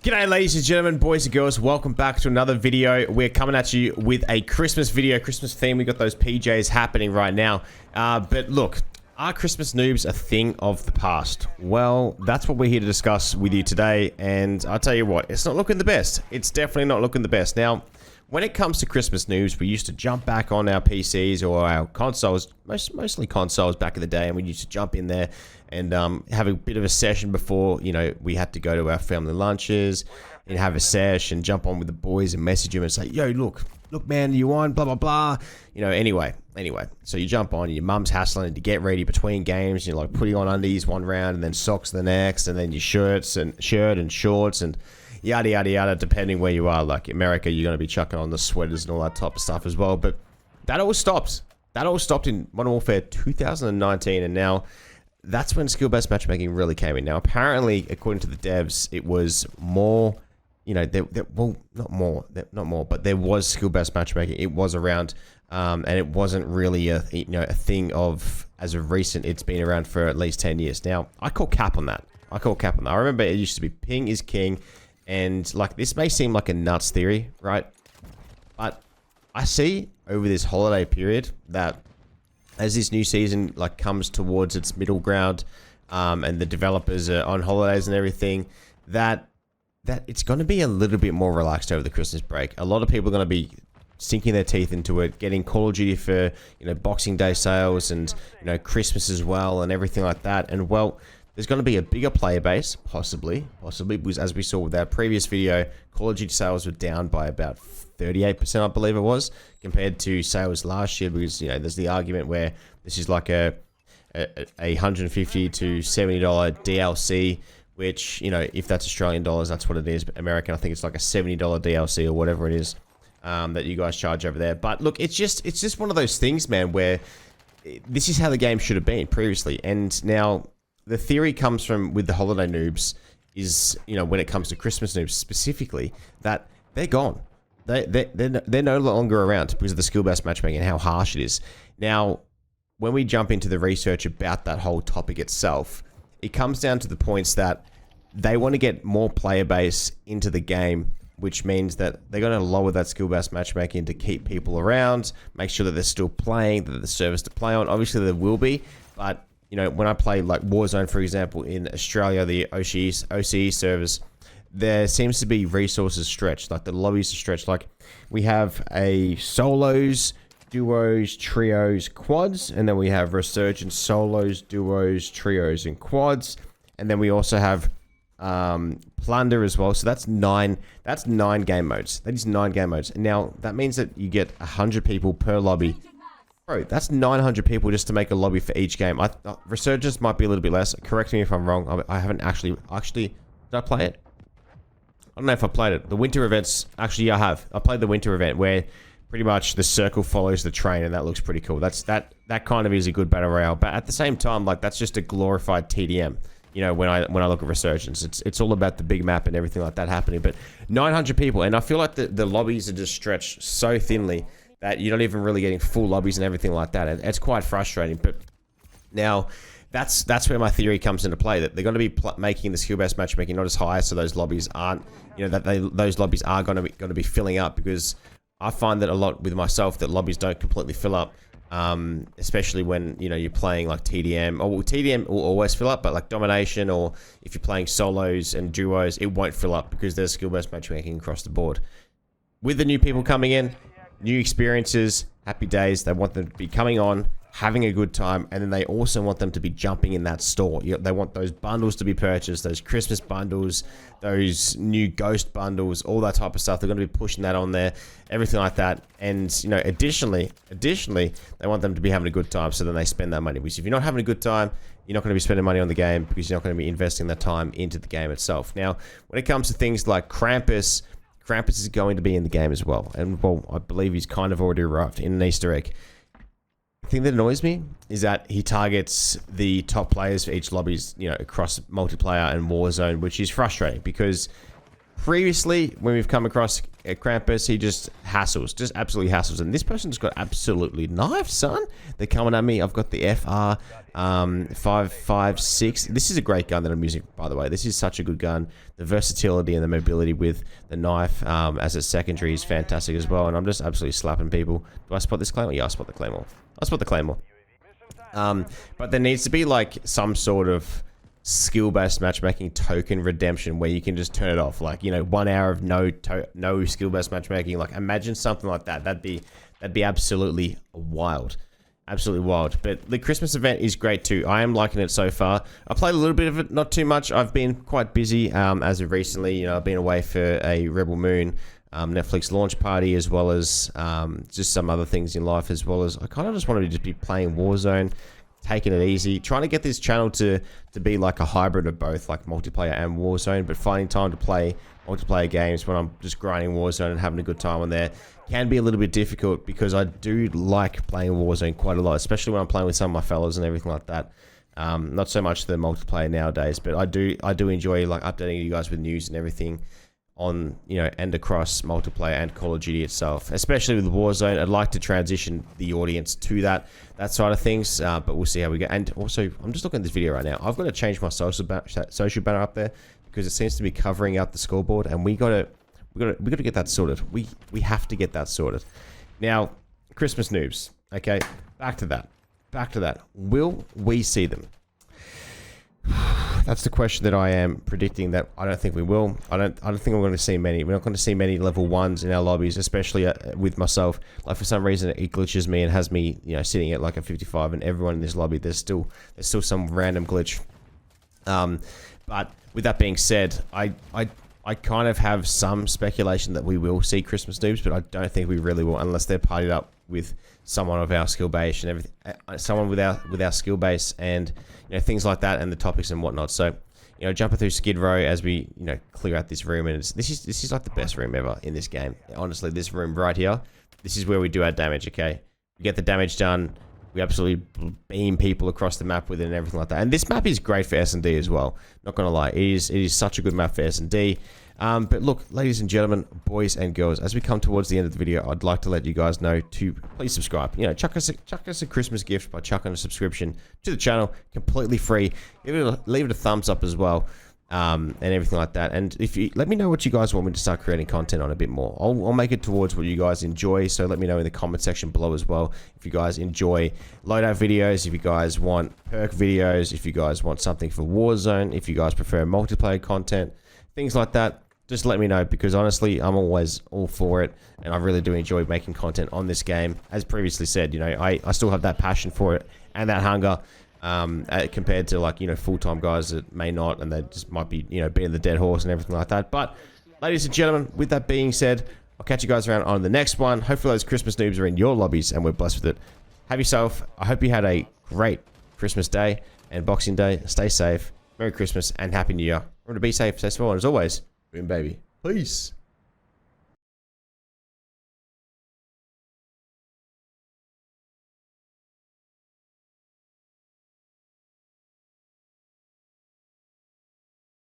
G'day ladies and gentlemen, boys and girls, welcome back to another video. We're coming at you with a Christmas video, Christmas theme. We got those PJs happening right now. But look, are Christmas noobs a thing of the past? Well, that's what we're here to discuss with you today, and I'll tell you what, it's not looking the best. It's definitely not looking the best. Now, when it comes to Christmas noobs, we used to jump back on our PCs or our consoles, mostly consoles back in the day, and we used to jump in there and have a bit of a session before, you know, we had to go to our family lunches and have a sesh and jump on with the boys and message them and say, yo, look man, you on, blah, blah, blah. You know, anyway, so you jump on and your mum's hassling to get ready between games. You're like putting on undies one round and then socks the next, and then your shirt and shorts and yada, yada, yada, depending where you are. Like America, you're going to be chucking on the sweaters and all that type of stuff as well. But that all stopped. That all stopped in Modern Warfare 2019, and now that's when skill-based matchmaking really came in. Now, apparently, according to the devs, it was more, you know, well, not more, but there was skill-based matchmaking. It was around, and it wasn't really a thing of, as of recent, it's been around for at least 10 years. Now, I call cap on that. I remember it used to be ping is king, and like, this may seem like a nuts theory, right? But I see over this holiday period that as this new season like comes towards its middle ground, and the developers are on holidays and everything, that it's going to be a little bit more relaxed over the Christmas break. A lot of people are going to be sinking their teeth into it, getting Call of Duty for, you know, Boxing Day sales and, you know, Christmas as well and everything like that. And well, there's going to be a bigger player base, possibly, because as we saw with our previous video, Call of Duty sales were down by about 38%, I believe it was, compared to sales last year, because, you know, there's the argument where this is like a $150 to $70 DLC, which, you know, if that's Australian dollars, that's what it is. But American, I think it's like a $70 DLC or whatever it is, that you guys charge over there. But look, it's just one of those things, man, where this is how the game should have been previously. And now the theory comes from, with the holiday noobs, is, you know, when it comes to Christmas noobs specifically, that they're gone. They're no longer around because of the skill-based matchmaking and how harsh it is. Now, when we jump into the research about that whole topic itself, it comes down to the points that they want to get more player base into the game, which means that they're going to lower that skill-based matchmaking to keep people around, make sure that they're still playing, that there's servers to play on. Obviously, there will be, but, you know, when I play like Warzone, for example, in Australia, the OCE servers, there seems to be resources stretched, like the lobbies are stretched. Like, we have a solos, duos, trios, quads, and then we have resurgent solos, duos, trios, and quads, and then we also have plunder as well. So that's nine game modes. That is 9 game modes. And now that means that you get 100 people per lobby. Bro, that's 900 people just to make a lobby for each game. Resurgence might be a little bit less. Correct me if I'm wrong. I haven't actually did I play it? I don't know if I played it. The winter events, actually, I have. I played the winter event where pretty much the circle follows the train, and that looks pretty cool. That kind of is a good battle royale, but at the same time, like, that's just a glorified TDM. You know, when I look at Resurgence, it's all about the big map and everything like that happening. But 900 people, and I feel like the lobbies are just stretched so thinly that you're not even really getting full lobbies and everything like that. And it's quite frustrating. But now, that's where my theory comes into play, that they're going to be making the skill-based matchmaking not as high, so those lobbies aren't, you know, that those lobbies are going to be filling up, because I find that a lot with myself that lobbies don't completely fill up, especially when, you know, you're playing like TDM. Or TDM will always fill up, but like domination, or if you're playing solos and duos, it won't fill up because there's skill-based matchmaking across the board. With the new people coming in, new experiences, happy days, they want them to be coming on, having a good time, and then they also want them to be jumping in that store. They want those bundles to be purchased, those Christmas bundles, those new ghost bundles, all that type of stuff. They're going to be pushing that on there, everything like that. And, you know, additionally, they want them to be having a good time, so then they spend that money. Because if you're not having a good time, you're not going to be spending money on the game, because you're not going to be investing that time into the game itself. Now, when it comes to things like Krampus is going to be in the game as well. And, well, I believe he's kind of already arrived in an Easter egg. The thing that annoys me is that he targets the top players for each lobbies, you know, across multiplayer and Warzone, which is frustrating, because previously when we've come across Krampus, he just hassles, just absolutely hassles. And this person's got absolutely knives, son. They're coming at me. I've got the FR 556. This is a great gun that I'm using, by the way. This is such a good gun. The versatility and the mobility with the knife as a secondary is fantastic as well. And I'm just absolutely slapping people. Do I spot this claymore? Yeah, I spot the claymore. I spot the claymore. But there needs to be like some sort of skill-based matchmaking token redemption where you can just turn it off, like, you know, 1 hour of no skill-based matchmaking. Like, imagine something like that. That'd be absolutely wild, absolutely wild. But the Christmas event is great too. I am liking it so far. I played a little bit of it, not too much. I've been quite busy as of recently. You know, I've been away for a Rebel Moon Netflix launch party, as well as just some other things in life, as well as I kind of just wanted to just be playing Warzone, taking it easy, trying to get this channel to be like a hybrid of both, like multiplayer and Warzone, but finding time to play multiplayer games when I'm just grinding Warzone and having a good time on there can be a little bit difficult, because I do like playing Warzone quite a lot, especially when I'm playing with some of my fellas and everything like that. Not so much the multiplayer nowadays, but I do enjoy like updating you guys with news and everything on, you know, and across multiplayer and Call of Duty itself, especially with Warzone. I'd like to transition the audience to that side of things, but we'll see how we go. And also, I'm just looking at this video right now. I've got to change my social banner up there, because it seems to be covering out the scoreboard, and we gotta get that sorted. We have to get that sorted. Now, Christmas noobs. Okay, back to that. Will we see them? That's the question that I am predicting that I don't think we will. I don't think we're going to see many. We're not going to see many level 1s in our lobbies, especially with myself. Like, for some reason it glitches me and has me, you know, sitting at like a 55, and everyone in this lobby, there's still some random glitch. But with that being said, I kind of have some speculation that we will see Christmas noobs, but I don't think we really will, unless they're partied up with someone of our skill base and everything, someone with our skill base, and, you know, things like that, and the topics and whatnot. So, you know, jumping through Skid Row as we, you know, clear out this room, and this is like the best room ever in this game. Honestly, this room right here, this is where we do our damage. Okay, we get the damage done. We absolutely beam people across the map with it and everything like that. And this map is great for S&D as well. Not gonna lie, it is such a good map for S&D. But look, ladies and gentlemen, boys and girls, as we come towards the end of the video, I'd like to let you guys know to please subscribe. You know, chuck us a Christmas gift by chucking a subscription to the channel, completely free. Leave it a thumbs up as well, and everything like that. And if you let me know what you guys want me to start creating content on a bit more, I'll make it towards what you guys enjoy. So let me know in the comment section below as well if you guys enjoy loadout videos, if you guys want perk videos, if you guys want something for Warzone, if you guys prefer multiplayer content, things like that. Just let me know, because honestly, I'm always all for it, and I really do enjoy making content on this game. As previously said, you know, I still have that passion for it and that hunger, compared to, like, you know, full-time guys that may not, and they just might be, you know, beating the dead horse and everything like that. But ladies and gentlemen, with that being said, I'll catch you guys around on the next one. Hopefully those Christmas noobs are in your lobbies and we're blessed with it. Have yourself, I hope you had a great Christmas day and Boxing Day. Stay safe, Merry Christmas and Happy New Year. Remember to be safe, stay small, and as always, boom baby. Peace.